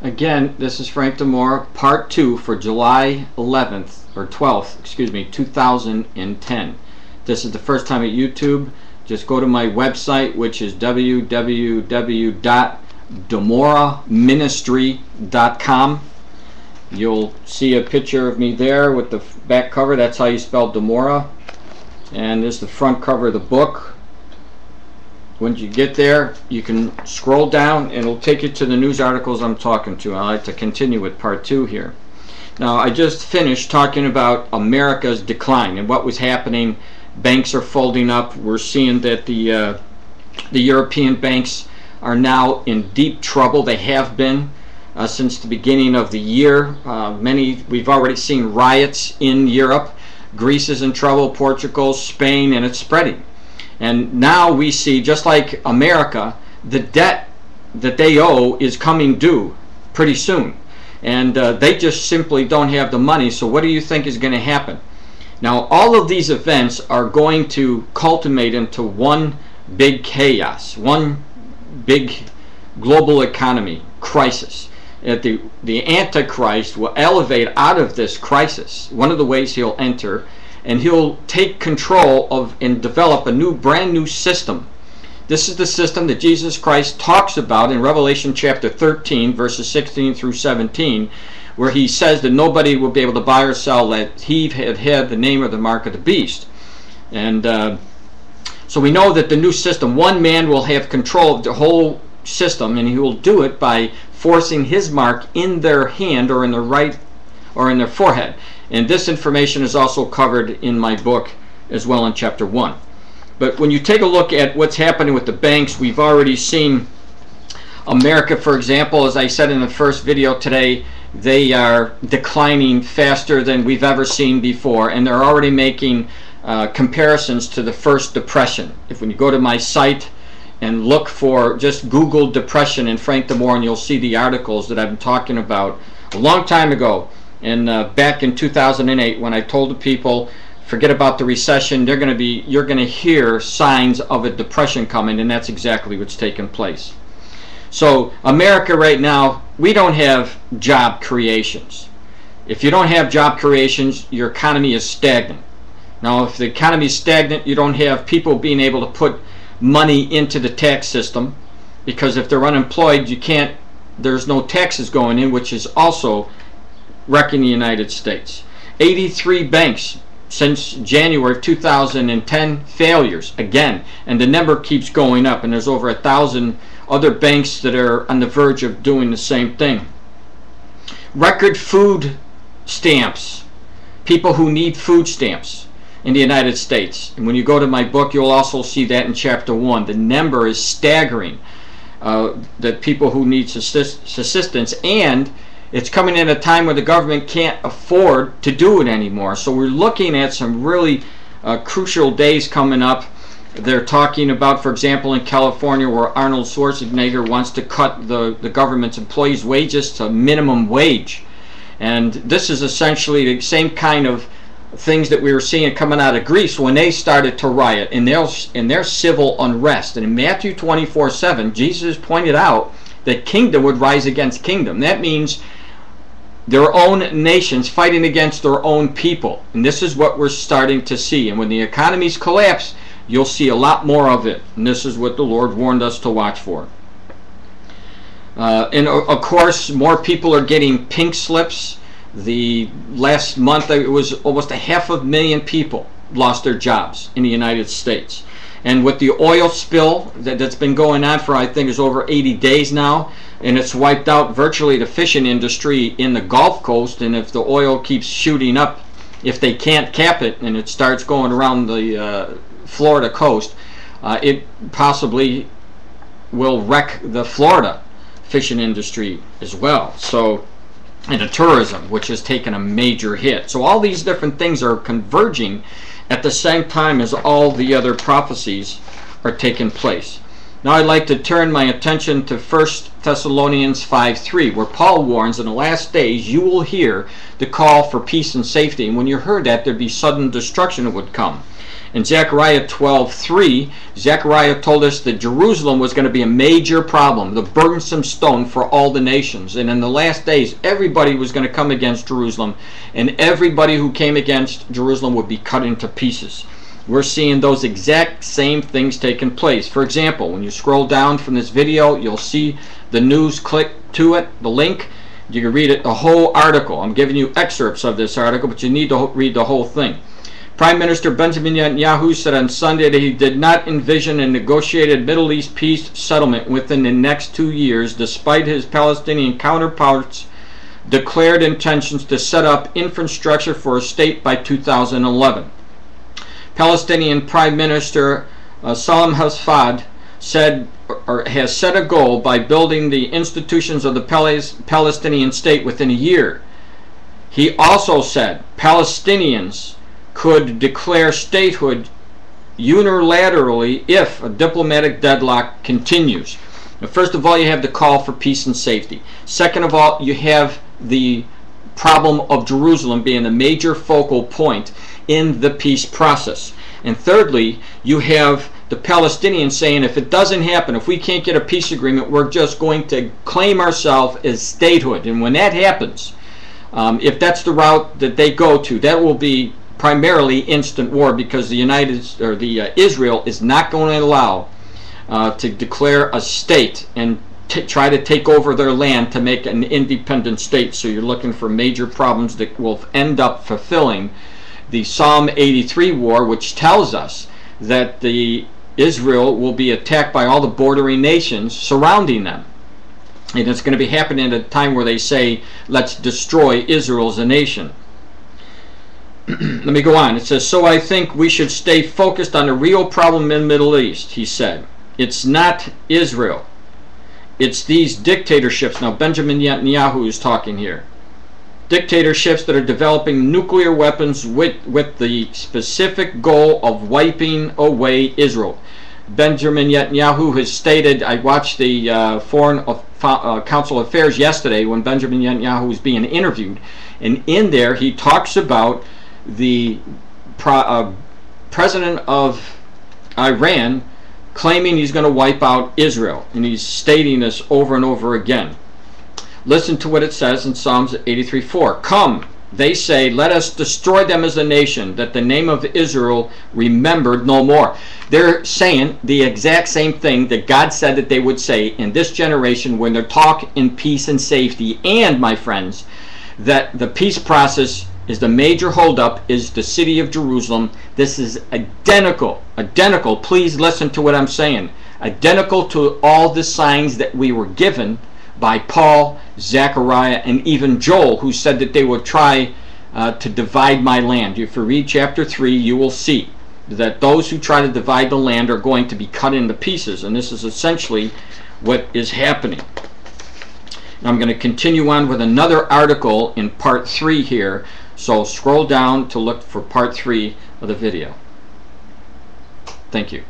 Again, this is Frank Demora, part 2 for July 11th, or 12th, excuse me, 2010. This is the first time at YouTube. Just go to my website, which is www.demoraministry.com. You'll see a picture of me there with the back cover. That's how you spell Demora. And this is the front cover of the book. When you get there, you can scroll down and it'll take you to the news articles I'm talking to. I like to continue with part 2 here. Now, I just finished talking about America's decline and what was happening. Banks are folding up. We're seeing that the European banks are now in deep trouble. They have been since the beginning of the year. We've already seen riots in Europe. Greece is in trouble, Portugal, Spain, and it's spreading. And now we see, just like America, the debt that they owe is coming due pretty soon. And they just simply don't have the money. So what do you think is going to happen? Now, all of these events are going to culminate into one big chaos, one big global economy crisis. The Antichrist will elevate out of this crisis. One of the ways he'll enter, and he'll take control of and develop a brand new system. This is the system that Jesus Christ talks about in Revelation chapter 13, verses 16 through 17, where he says that nobody will be able to buy or sell that he had the name or the mark of the beast. And so we know that the new system, one man will have control of the whole system, and he will do it by forcing his mark in their hand or in their right or in their forehead. And this information is also covered in my book as well in chapter 1. But when you take a look at what's happening with the banks, we've already seen America, for example, as I said in the first video today, they are declining faster than we've ever seen before, and they're already making comparisons to the first depression. When you go to my site and look for, just Google depression and Frank Demora, and you'll see the articles that I've been talking about a long time ago. And back in 2008, when I told the people, forget about the recession, you're going to hear signs of a depression coming, and that's exactly what's taking place. So America right now, we don't have job creations. If you don't have job creations, your economy is stagnant. Now, if the economy is stagnant, you don't have people being able to put money into the tax system, because if they're unemployed, there's no taxes going in, which is also wrecking the United States. 83 banks since January of 2010 failures again, and the number keeps going up, and there's over 1,000 other banks that are on the verge of doing the same thing. Record food stamps, people who need food stamps in the United States. And when you go to my book, you'll also see that in chapter 1. The number is staggering, that people who need assistance, and it's coming at a time where the government can't afford to do it anymore. So we're looking at some really crucial days coming up. They're talking about, for example, in California, where Arnold Schwarzenegger wants to cut the government's employees' wages to minimum wage. And this is essentially the same kind of things that we were seeing coming out of Greece when they started to riot in their civil unrest. And in Matthew 24:7, Jesus pointed out that kingdom would rise against kingdom. That means their own nations fighting against their own people. And this is what we're starting to see. And when the economies collapse, you'll see a lot more of it. And this is what the Lord warned us to watch for. And of course, more people are getting pink slips. The last month, it was almost 500,000 people lost their jobs in the United States. And with the oil spill that's been going on for, I think, is over 80 days now, and it's wiped out virtually the fishing industry in the Gulf Coast. And if the oil keeps shooting up, if they can't cap it and it starts going around the Florida coast, it possibly will wreck the Florida fishing industry as well. So, and the tourism, which has taken a major hit. So all these different things are converging at the same time as all the other prophecies are taking place. Now I'd like to turn my attention to 1 Thessalonians 5:3, where Paul warns, in the last days you will hear the call for peace and safety. And when you heard that, there'd be sudden destruction that would come. In Zechariah 12:3, Zechariah told us that Jerusalem was going to be a major problem, the burdensome stone for all the nations. And in the last days, everybody was going to come against Jerusalem, and everybody who came against Jerusalem would be cut into pieces. We're seeing those exact same things taking place. For example, when you scroll down from this video, you'll see the news. Click to it, the link. You can read it, the whole article. I'm giving you excerpts of this article, but you need to read the whole thing. Prime Minister Benjamin Netanyahu said on Sunday that he did not envision a negotiated Middle East peace settlement within the next 2 years, despite his Palestinian counterparts' declared intentions to set up infrastructure for a state by 2011. Palestinian Prime Minister Salam Hasfad said, or has set a goal by building the institutions of the Palestinian state within a year. He also said Palestinians could declare statehood unilaterally if a diplomatic deadlock continues. Now, first of all, you have the call for peace and safety. Second of all, you have the problem of Jerusalem being a major focal point in the peace process. And thirdly, you have the Palestinians saying, if it doesn't happen, if we can't get a peace agreement, we're just going to claim ourselves as statehood. And when that happens, if that's the route that they go to, that will be primarily instant war, because the Israel is not going to allow to declare a state and try to take over their land to make an independent state. So you're looking for major problems that will end up fulfilling the Psalm 83 war, which tells us that Israel will be attacked by all the bordering nations surrounding them. And it's going to be happening at a time where they say, let's destroy Israel as a nation. Let me go on. It says, so I think we should stay focused on the real problem in the Middle East, he said. It's not Israel. It's these dictatorships. Now, Benjamin Netanyahu is talking here. Dictatorships that are developing nuclear weapons with the specific goal of wiping away Israel. Benjamin Netanyahu has stated, I watched the Foreign Council Affairs yesterday when Benjamin Netanyahu was being interviewed, and in there he talks about the president of Iran claiming he's going to wipe out Israel, and he's stating this over and over again. Listen to what it says in Psalms 83:4. Come, they say, let us destroy them as a nation, that the name of Israel remembered no more. They're saying the exact same thing that God said that they would say in this generation when they're talking in peace and safety. And, my friends, that the peace process is the major holdup, is the city of Jerusalem. This is identical, please listen to what I'm saying, identical to all the signs that we were given by Paul, Zechariah, and even Joel, who said that they would try to divide my land. If you read chapter 3, you will see that those who try to divide the land are going to be cut into pieces, and this is essentially what is happening. Now I'm going to continue on with another article in part 3 here, so scroll down to look for part 3 of the video. Thank you.